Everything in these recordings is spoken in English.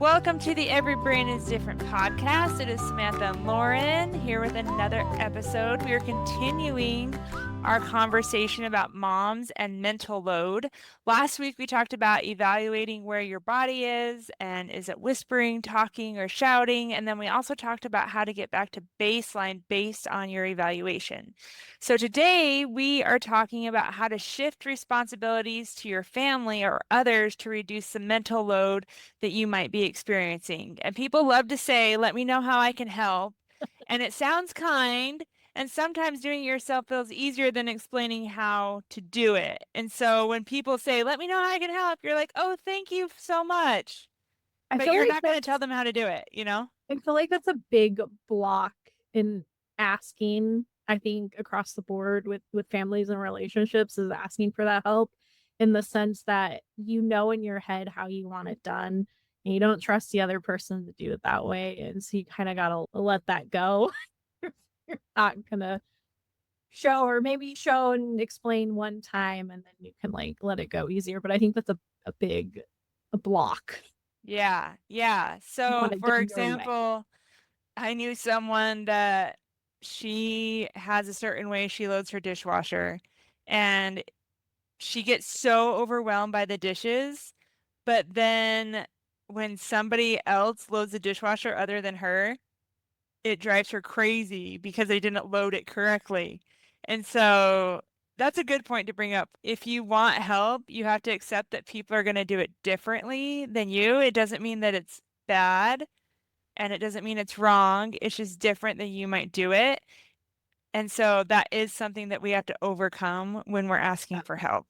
Welcome to the Every Brain is Different podcast. It is Samantha and Lauren here with another episode. We are continuing our conversation about moms and mental load. Last week, we talked about evaluating where your body is and is it whispering, talking, or shouting. And then we also talked about how to get back to baseline based on your evaluation. So today, we are talking about how to shift responsibilities to your family or others to reduce the mental load that you might be experiencing. And people love to say, let me know how I can help. And it sounds kind. And sometimes doing it yourself feels easier than explaining how to do it. And so when people say, let me know how I can help, you're like, oh, thank you so much. I But feel you're like not going to tell them how to do it, you know? I feel like that's a big block in asking, I think, across the board with families and relationships is asking for that help in the sense that you know in your head how you want it done and you don't trust the other person to do it that way. And so you kind of gotta let that go. You're not gonna show or maybe show and explain one time and then you can like let it go easier. But I think that's a big a block. Yeah. Yeah. You So want it for done your way. example, I knew someone that she has a certain way she loads her dishwasher and she gets so overwhelmed by the dishes. But then when somebody else loads the dishwasher other than her, it drives her crazy because they didn't load it correctly. And so that's a good point to bring up. If you want help, you have to accept that people are going to do it differently than you. It doesn't mean that it's bad and it doesn't mean it's wrong. It's just different than you might do it. And so that is something that we have to overcome when we're asking for help,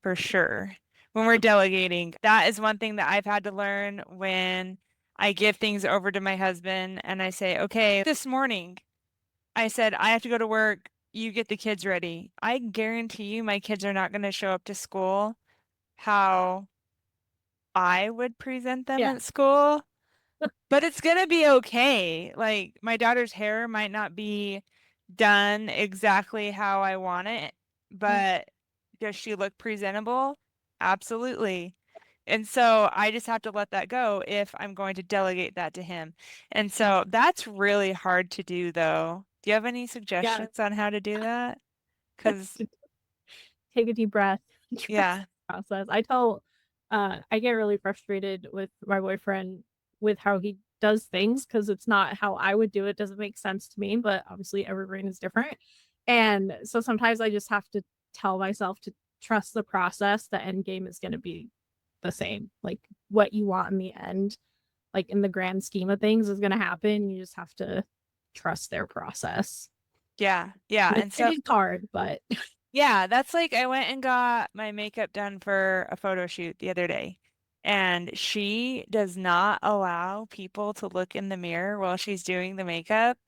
for sure. When we're delegating, that is one thing that I've had to learn when I give things over to my husband and I say, okay, this morning I said, I have to go to work. You get the kids ready. I guarantee you my kids are not going to show up to school how I would present them Yeah. at school, but it's going to be okay. Like my daughter's hair might not be done exactly how I want it, but does she look presentable? Absolutely. And so I just have to let that go if I'm going to delegate that to him. And so that's really hard to do, though. Do you have any Yeah. suggestions on how to do that? Because, Take a deep breath, trust yeah, the process. I get really frustrated with my boyfriend with how he does things because it's not how I would do it. Doesn't make sense to me, but obviously every brain is different. And so sometimes I just have to tell myself to trust the process. The end game is going to be the same. Like what you want in the end, like in the grand scheme of things, is going to happen. You just have to trust their process. yeah, yeah. And And it so, is hard, but yeah, that's like I went and got my makeup done for a photo shoot the other day. And she does not allow people to look in the mirror while she's doing the makeup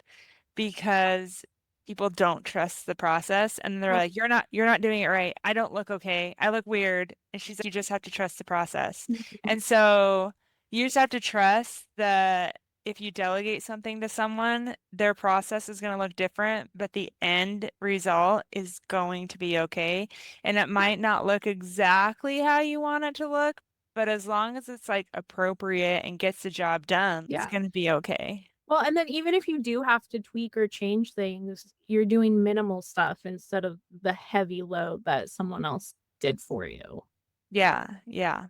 because people don't trust the process and they're like, you're not doing it right. I don't look okay. I look weird. And she's like, you just have to trust the process. And so you just have to trust that if you delegate something to someone, their process is going to look different, but the end result is going to be okay. And it might not look exactly how you want it to look, but as long as it's like appropriate and gets the job done, it's yeah. going to be okay. Well, and then even if you do have to tweak or change things, you're doing minimal stuff instead of the heavy load that someone else did for you. Yeah, yeah,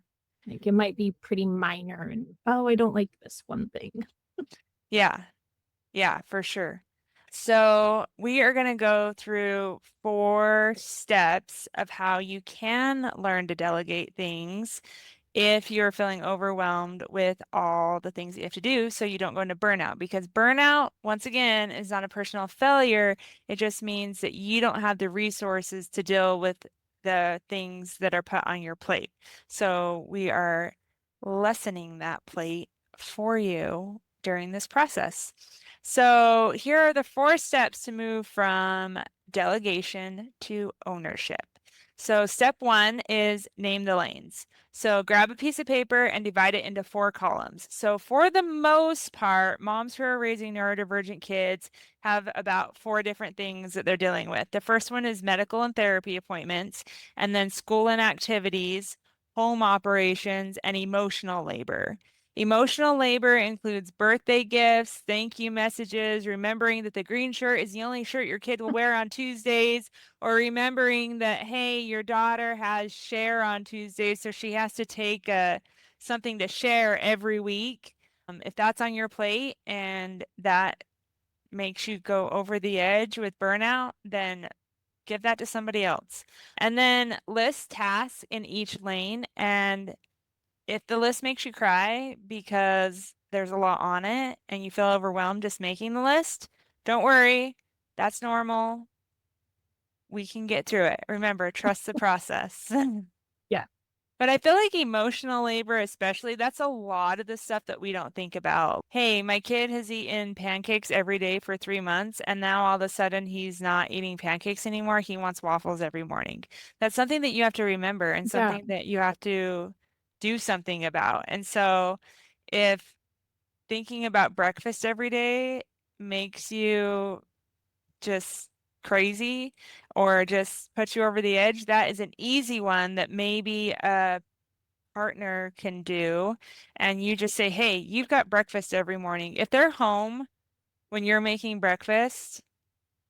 Like it might be pretty minor and, oh, I don't like this one thing. yeah, yeah, for sure. So we are going to go through 4 steps of how you can learn to delegate things if you're feeling overwhelmed with all the things that you have to do so you don't go into burnout. Because burnout, once again, is not a personal failure. It just means that you don't have the resources to deal with the things that are put on your plate. So we are lessening that plate for you during this process. So here are the 4 steps to move from delegation to ownership. So step 1 is name the lanes. So grab a piece of paper and divide it into 4 columns. So for the most part, moms who are raising neurodivergent kids have about 4 different things that they're dealing with. The first one is medical and therapy appointments, and then school and activities, home operations, and emotional labor. Emotional labor includes birthday gifts, thank you messages, remembering that the green shirt is the only shirt your kid will wear on Tuesdays, or remembering that, hey, your daughter has share on Tuesdays, so she has to take something to share every week. If that's on your plate and that makes you go over the edge with burnout, then give that to somebody else. And then list tasks in each lane. And if the list makes you cry because there's a lot on it and you feel overwhelmed just making the list, don't worry. That's normal. We can get through it. Remember, trust the process. Yeah. But I feel like emotional labor, especially, that's a lot of the stuff that we don't think about. Hey, my kid has eaten pancakes every day for 3 months, and now all of a sudden he's not eating pancakes anymore. He wants waffles every morning. That's something that you have to remember and Yeah. something that you have to do something about. And so if thinking about breakfast every day makes you just crazy or just puts you over the edge, that is an easy one that maybe a partner can do. And you just say, hey, you've got breakfast every morning. If they're home when you're making breakfast,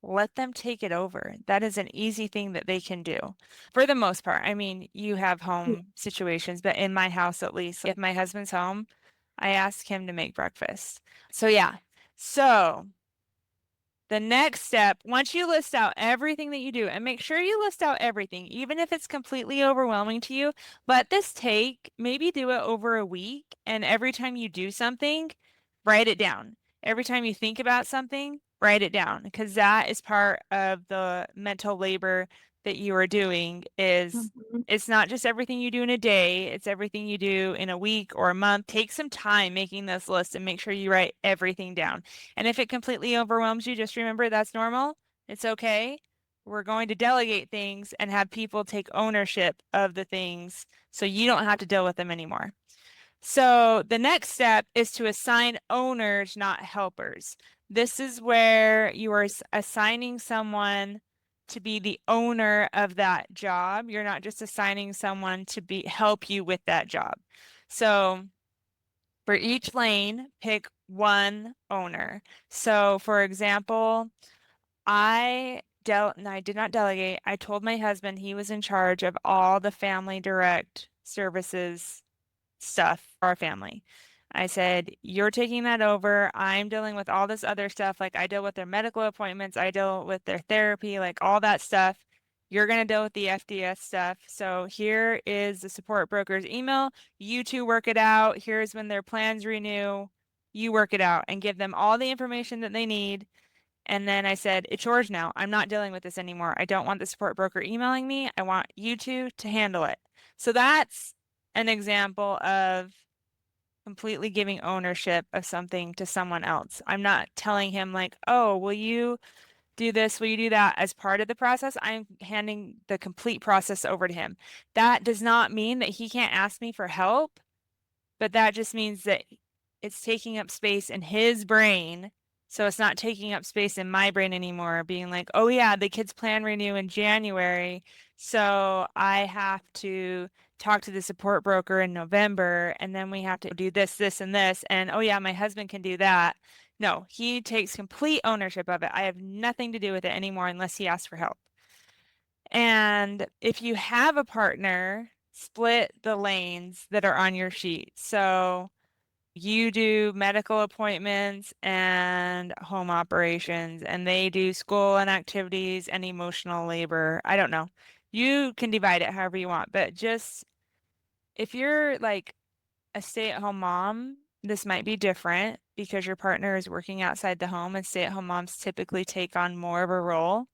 let them take it over. That is an easy thing that they can do for the most part. I mean, you have Yeah. home situations, but in my house, at least, if my husband's home, I ask him to make breakfast. So, yeah. So, the next step, once you list out everything that you do, and make sure you list out everything, even if it's completely overwhelming to you, let this take, maybe do it over a week. And every time you do something, write it down. Every time you think about something, write it down, because that is part of the mental labor that you are doing is Mhm. it's not just everything you do in a day, it's everything you do in a week or a month. Take some time making this list and make sure you write everything down. And if it completely overwhelms you, just remember that's normal. It's okay. We're going to delegate things and have people take ownership of the things so you don't have to deal with them anymore. So the next step is to assign owners, not helpers. This is where you are assigning someone to be the owner of that job. You're not just assigning someone to be help you with that job. So for each lane, pick one owner. So, for example, I did not delegate. I told my husband he was in charge of all the family direct services stuff for our family. I said, you're taking that over. I'm dealing with all this other stuff. Like I deal with their medical appointments, I deal with their therapy, like all that stuff. You're going to deal with the FDS stuff. So here is the support broker's email. You two work it out. Here's when their plans renew. You work it out and give them all the information that they need. And then I said, it's yours now. I'm not dealing with this anymore. I don't want the support broker emailing me. I want you two to handle it. So that's an example of completely giving ownership of something to someone else. I'm not telling him like, oh, will you do this? Will you do that as part of the process? I'm handing the complete process over to him. That does not mean that he can't ask me for help, but that just means that it's taking up space in his brain. So it's not taking up space in my brain anymore, being like, oh yeah, the kids plan renew in January. So I have to talk to the support broker in November, and then we have to do this, this, and this. And oh yeah, my husband can do that. No, he takes complete ownership of it. I have nothing to do with it anymore unless he asks for help. And if you have a partner, split the lanes that are on your sheet. So you do medical appointments and home operations, and they do school and activities and emotional labor. I don't know. You can divide it however you want, but just if you're like a stay-at-home mom, this might be different because your partner is working outside the home, and stay-at-home moms typically take on more of a role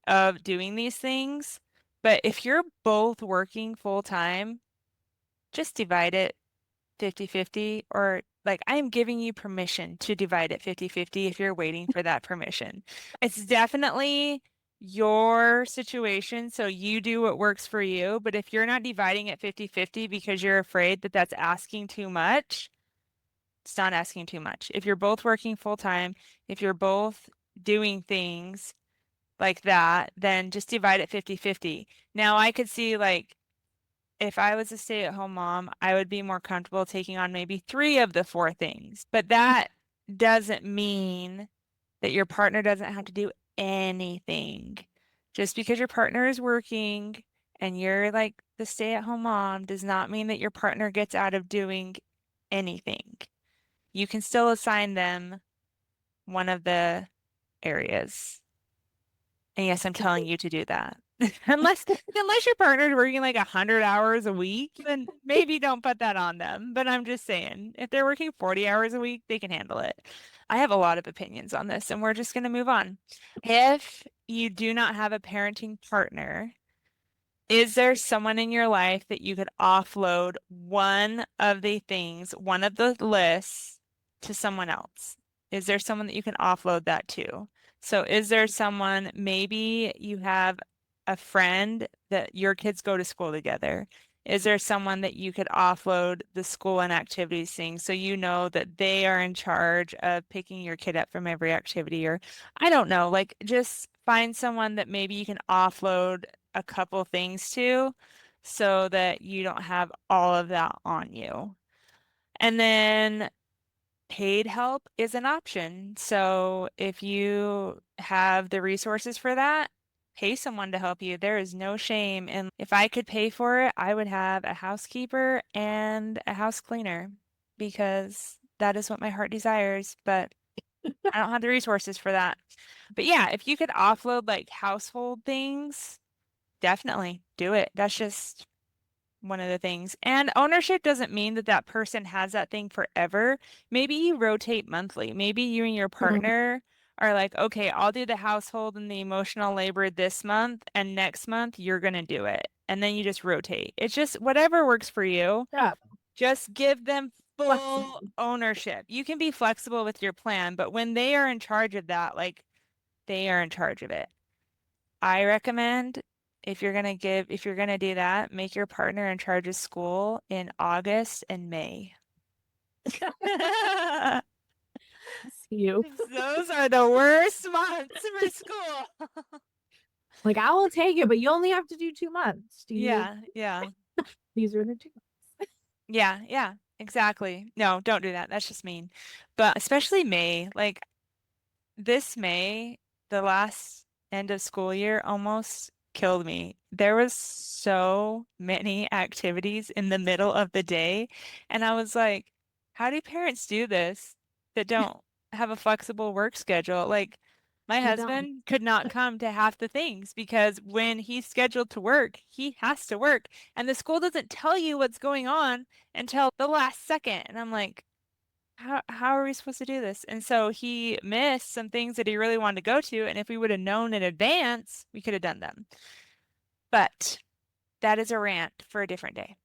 of doing these things. But if you're both working full time, just divide it 50-50, or like I'm giving you permission to divide it 50-50 if you're waiting for that permission. It's definitely your situation, so you do what works for you. But if you're not dividing it 50-50 because you're afraid that that's asking too much, it's not asking too much. If you're both working full time, if you're both doing things like that, then just divide it 50-50. Now I could see like if I was a stay-at-home mom, I would be more comfortable taking on maybe 3 of the 4 things. But that doesn't mean that your partner doesn't have to do anything. Just because your partner is working and you're like the stay-at-home mom does not mean that your partner gets out of doing anything. You can still assign them one of the areas. And yes, I'm telling you to do that. Unless your partner's working like 100 hours a week, then maybe don't put that on them. But I'm just saying, if they're working 40 hours a week, they can handle it. I have a lot of opinions on this, and we're just going to move on. If you do not have a parenting partner, is there someone in your life that you could offload one of the things, one of the lists to someone else? Is there someone that you can offload that to? So is there someone, maybe you have a friend that your kids go to school together? Is there someone that you could offload the school and activities thing so you know that they are in charge of picking your kid up from every activity? Or I don't know, like just find someone that maybe you can offload a couple things to so that you don't have all of that on you. And then paid help is an option. So if you have the resources for that, pay someone to help you. There is no shame. And if I could pay for it, I would have a housekeeper and a house cleaner because that is what my heart desires. But I don't have the resources for that. But yeah, if you could offload like household things, definitely do it. That's just one of the things. And ownership doesn't mean that that person has that thing forever. Maybe you rotate monthly. Maybe you and your Mhm. partner are like, okay, I'll do the household and the emotional labor this month, and next month you're going to do it. And then you just rotate. It's just whatever works for you. Yeah, Just give them full flexible. ownership. You can be flexible with your plan, but when they are in charge of that, like they are in charge of it. I recommend if you're gonna do that, make your partner in charge of school in August and May. You. Those are the worst months for school. Like, I will take it, but you only have to do 2 months. Do you? Yeah, yeah, These are the 2 months. yeah, yeah, exactly. No, don't do that. That's just mean. But especially May, like this May, the last end of school year almost killed me. There was so many activities in the middle of the day, and I was like, how do parents do this that don't have a flexible work schedule? Like, my They don't. husband could not come to half the things because when he's scheduled to work, he has to work, and the school doesn't tell you what's going on until the last second. And I'm like, how are we supposed to do this? And so he missed some things that he really wanted to go to, and if we would have known in advance, we could have done them. But that is a rant for a different day.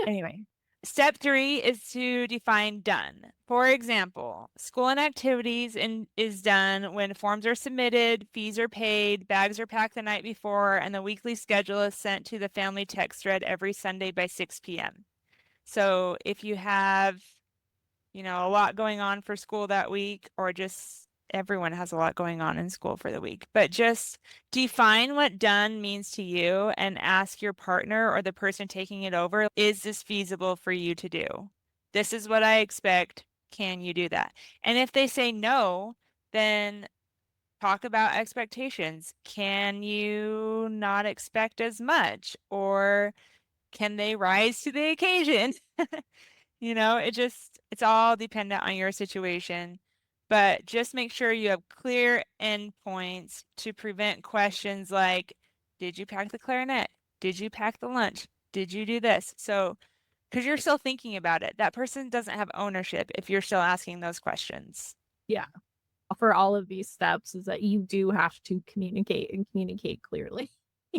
Anyway, step 3 is to define done. For example, school and activities is done when forms are submitted, fees are paid, bags are packed the night before, and the weekly schedule is sent to the family text thread every Sunday by 6 p.m. So if you have a lot going on for school that week, or just everyone has a lot going on in school for the week. But just define what done means to you and ask your partner or the person taking it over, is this feasible for you to do? This is what I expect. Can you do that? And if they say no, then talk about expectations. Can you not expect as much? Or can they rise to the occasion? It's all dependent on your situation. But just make sure you have clear endpoints to prevent questions like, did you pack the clarinet? Did you pack the lunch? Did you do this? So, because you're still thinking about it, that person doesn't have ownership if you're still asking those questions. Yeah. For all of these steps is that you do have to communicate and communicate clearly.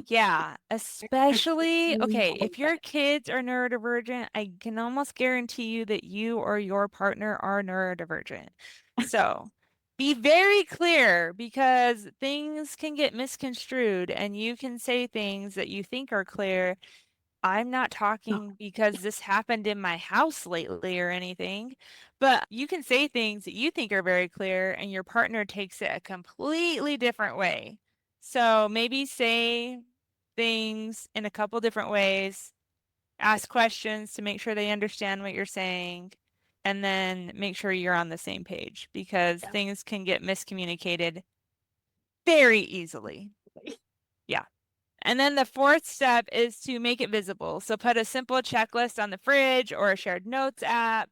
Yeah, especially, Really okay, all if of your kids are neurodivergent, I can almost guarantee you that you or your partner are neurodivergent. So be very clear because things can get misconstrued and you can say things that you think are clear. I'm not it. talking because this happened in my house lately or anything, but you can say things that you think are very clear and your partner takes it a completely different way. So maybe say things in a couple different ways Ask questions to make sure they understand what you're saying, and then make sure you're on the same page because Yeah. things can get miscommunicated very easily. Yeah. And then the fourth step is to make it visible. So put a simple checklist on the fridge or a shared notes app.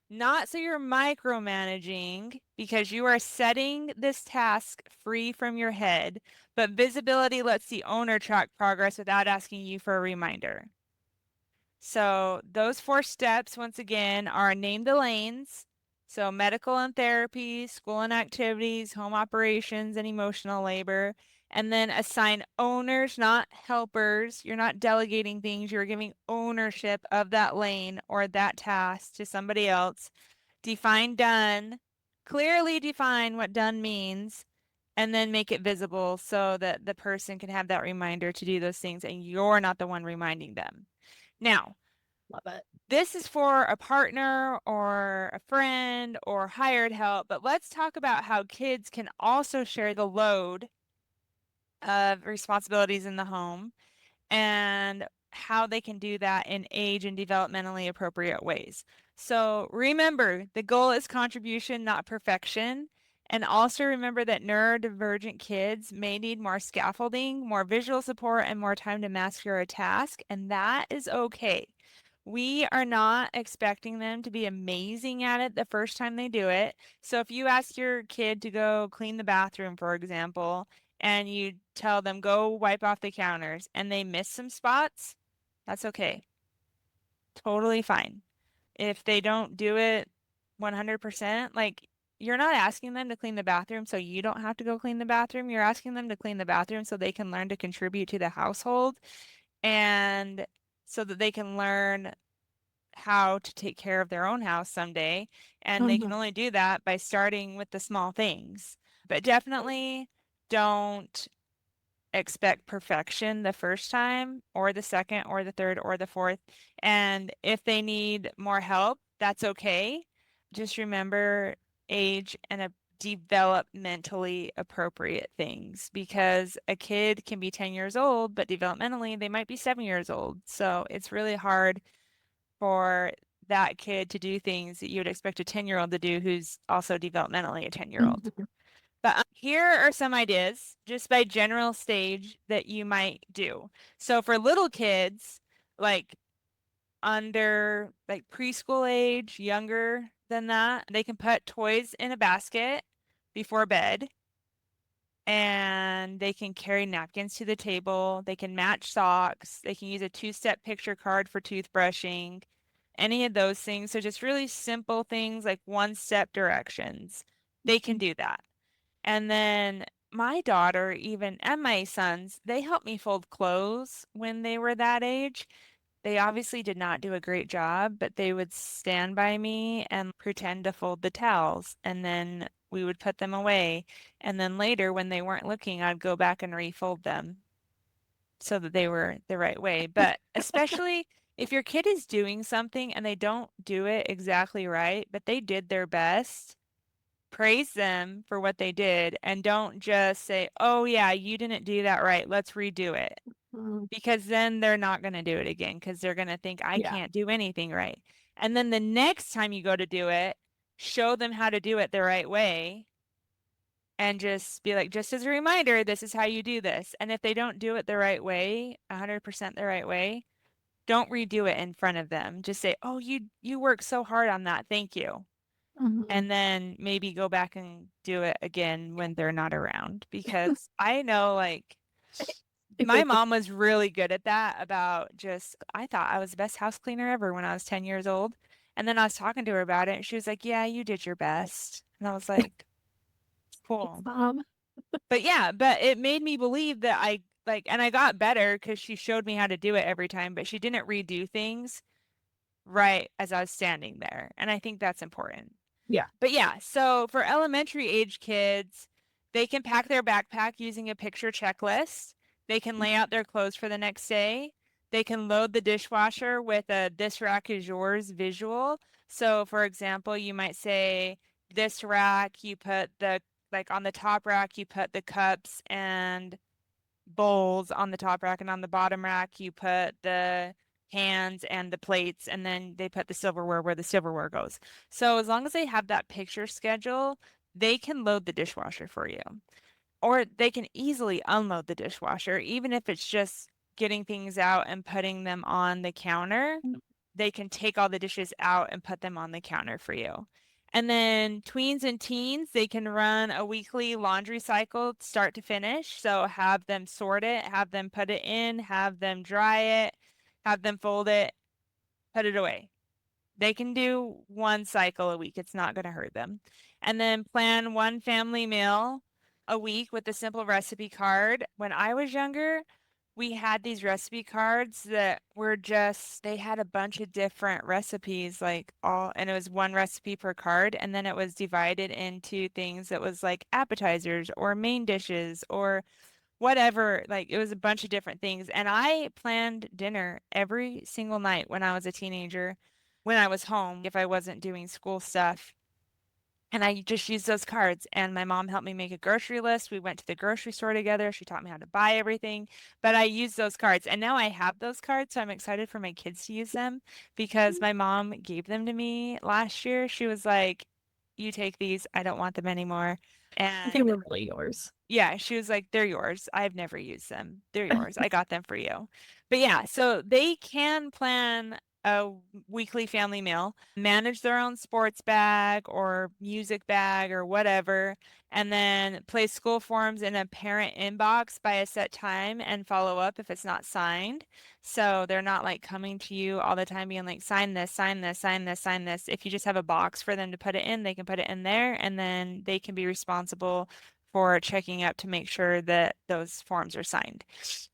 Not so you're micromanaging because you are setting this task free from your head, but visibility lets the owner track progress without asking you for a reminder. So those four steps, once again, are name the lanes. So medical and therapy, school and activities, home operations, and emotional labor. And then assign owners, not helpers. You're not delegating things. You're giving ownership of that lane or that task to somebody else. Define done. Clearly define what done means. And then make it visible so that the person can have that reminder to do those things and you're not the one reminding them. Now, Love it. this is for a partner or a friend or hired help, but let's talk about how kids can also share the load of responsibilities in the home and how they can do that in age and developmentally appropriate ways. So remember, the goal is contribution, not perfection. And also remember that neurodivergent kids may need more scaffolding, more visual support, and more time to master a task, and that is okay. We are not expecting them to be amazing at it the first time they do it. So if you ask your kid to go clean the bathroom, for example, and you tell them go wipe off the counters and they miss some spots, that's okay. Totally fine. If they don't do it 100%, like you're not asking them to clean the bathroom so you don't have to go clean the bathroom. You're asking them to clean the bathroom so they can learn to contribute to the household and so that they can learn how to take care of their own house someday. And they can Mhm. only do that by starting with the small things. But definitely don't expect perfection the first time or the second or the third or the fourth. And if they need more help, that's okay. Just remember age and developmentally appropriate things because a kid can be 10 years old, but developmentally they might be 7 years old. So it's really hard for that kid to do things that you would expect a 10-year-old to do who's also developmentally a 10-year-old. Mhm. But here are some ideas just by general stage that you might do. So for little kids, like under like preschool age, younger than that, they can put toys in a basket before bed and they can carry napkins to the table. They can match socks. They can use a two-step picture card for toothbrushing, any of those things. So just really simple things like one-step directions. They can do that. And then my daughter, even and my sons, they helped me fold clothes when they were that age. They obviously did not do a great job, but they would stand by me and pretend to fold the towels, and then we would put them away. And then later, when they weren't looking, I'd go back and refold them so that they were the right way. But especially if your kid is doing something and they don't do it exactly right, but they did their best, praise them for what they did and don't just say, oh, yeah, you didn't do that right. Let's redo it. Mhm. Because then they're not going to do it again because they're going to think, I Yeah. can't do anything right. And then the next time you go to do it, show them how to do it the right way and just be like, just as a reminder, this is how you do this. And if they don't do it the right way, 100% the right way, don't redo it in front of them. Just say, oh, you worked so hard on that. Thank you. Mhm. And then maybe go back and do it again when they're not around because I know like my mom was really good at that about just I thought I was the best house cleaner ever when I was 10 years old. And then I was talking to her about it and she was like, "Yeah, you did your best." And I was like, Thanks, "Cool." Mom. But yeah, but it made me believe that I like and I got better because she showed me how to do it every time, but she didn't redo things right as I was standing there. And I think that's important. Yeah. But yeah, so for elementary age kids, they can pack their backpack using a picture checklist. They can lay out their clothes for the next day. They can load the dishwasher with a this rack is yours visual. So for example, you might say this rack, you put the like on the top rack, you put the cups and bowls on the top rack, and on the bottom rack, you put the hands and the plates, and then they put the silverware where the silverware goes. So as long as they have that picture schedule, they can load the dishwasher for you. Or they can easily unload the dishwasher, even if it's just getting things out and putting them on the counter. They can take all the dishes out and put them on the counter for you. And then tweens and teens, they can run a weekly laundry cycle start to finish. So have them sort it, have them put it in, have them dry it, have them fold it, put it away. They can do one cycle a week. It's not going to hurt them. And then plan one family meal a week with a simple recipe card. When I was younger, we had these recipe cards that were just, they had a bunch of different recipes, like all, and it was one recipe per card. And then it was divided into things that was like appetizers or main dishes or whatever. Like it was a bunch of different things. And I planned dinner every single night when I was a teenager, when I was home, if I wasn't doing school stuff. And I just used those cards. And my mom helped me make a grocery list. We went to the grocery store together. She taught me how to buy everything. But I used those cards. And now I have those cards. So I'm excited for my kids to use them because my mom gave them to me last year. She was like, you take these. I don't want them anymore. They And were really yours. yeah, she was like, they're yours. I've never used them. They're yours. I got them for you. But yeah, so they can plan a weekly family meal, manage their own sports bag or music bag or whatever, and then place school forms in a parent inbox by a set time and follow up if it's not signed. So they're not like coming to you all the time being like, sign this, sign this, sign this, sign this. If you just have a box for them to put it in, they can put it in there and then they can be responsible for checking up to make sure that those forms are signed.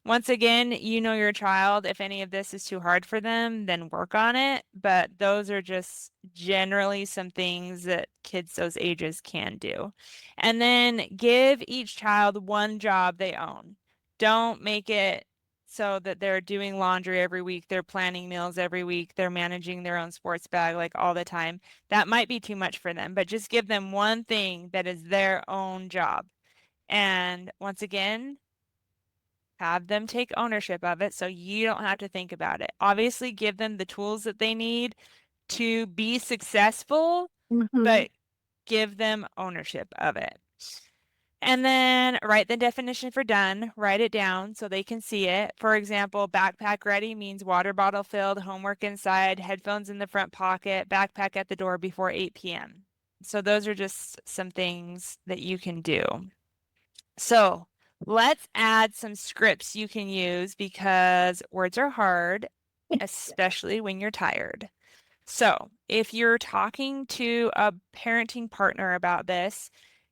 Once again, you know your child. If any of this is too hard for them, then work on it. But those are just generally some things that kids those ages can do. And then give each child one job they own. Don't make it so that they're doing laundry every week, they're planning meals every week, they're managing their own sports bag like all the time. That might be too much for them, but just give them one thing that is their own job. And once again, have them take ownership of it so you don't have to think about it. Obviously, give them the tools that they need to be successful, Mhm. but give them ownership of it. And then write the definition for done, write it down so they can see it. For example, backpack ready means water bottle filled, homework inside, headphones in the front pocket, backpack at the door before 8 p.m. So those are just some things that you can do. So let's add some scripts you can use because words are hard, especially when you're tired. So if you're talking to a parenting partner about this,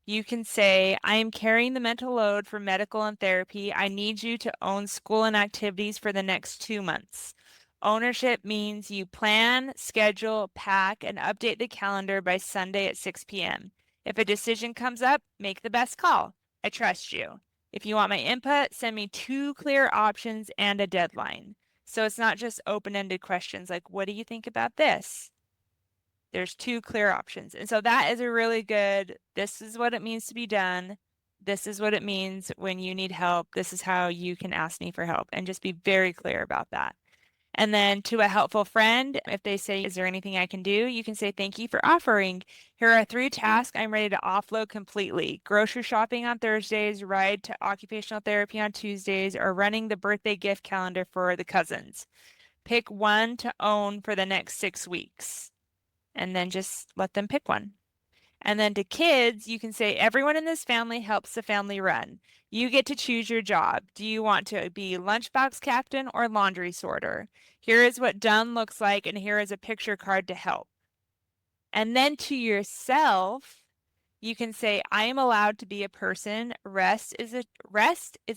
you can say, I am carrying the mental load for medical and therapy. I need you to own school and activities for the next 2 months. Ownership means you plan, schedule, pack, and update the calendar by Sunday at 6 p.m. If a decision comes up, make the best call. I trust you. If you want my input, send me 2 clear options and a deadline. So it's not just open-ended questions like, what do you think about this? There's 2 clear options. And so that is a really good, this is what it means to be done. This is what it means when you need help. This is how you can ask me for help and just be very clear about that. And then to a helpful friend, if they say, is there anything I can do? You can say, thank you for offering. Here are 3 tasks I'm ready to offload completely. Grocery shopping on Thursdays, ride to occupational therapy on Tuesdays, or running the birthday gift calendar for the cousins. Pick one to own for the next 6 weeks and then just let them pick one. And then to kids, you can say, everyone in this family helps the family run. You get to choose your job. Do you want to be lunchbox captain or laundry sorter? Here is what done looks like, and here is a picture card to help. And then to yourself, you can say, I am allowed to be a person. Rest is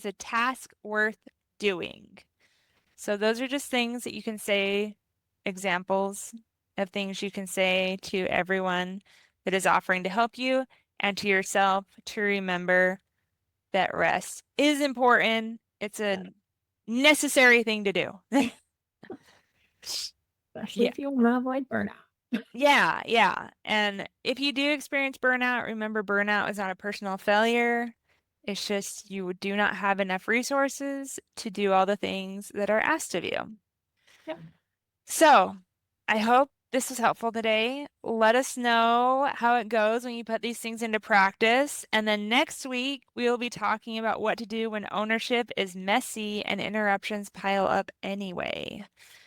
a task worth doing. So those are just things that you can say, examples of things you can say to everyone that is offering to help you and to yourself to remember that rest is important. It's a necessary thing to do. Especially Yeah. if you want to avoid burnout. Yeah, yeah. And if you do experience burnout, remember burnout is not a personal failure. It's just you do not have enough resources to do all the things that are asked of you. Yep. So I hope this was helpful today. Let us know how it goes when you put these things into practice. And then next week, we will be talking about what to do when ownership is messy and interruptions pile up anyway.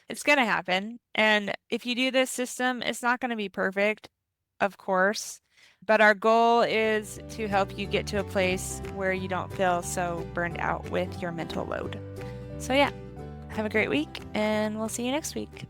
It's going to happen. And if you do this system, it's not going to be perfect, of course. But our goal is to help you get to a place where you don't feel so burned out with your mental load. So, yeah, have a great week, and we'll see you next week.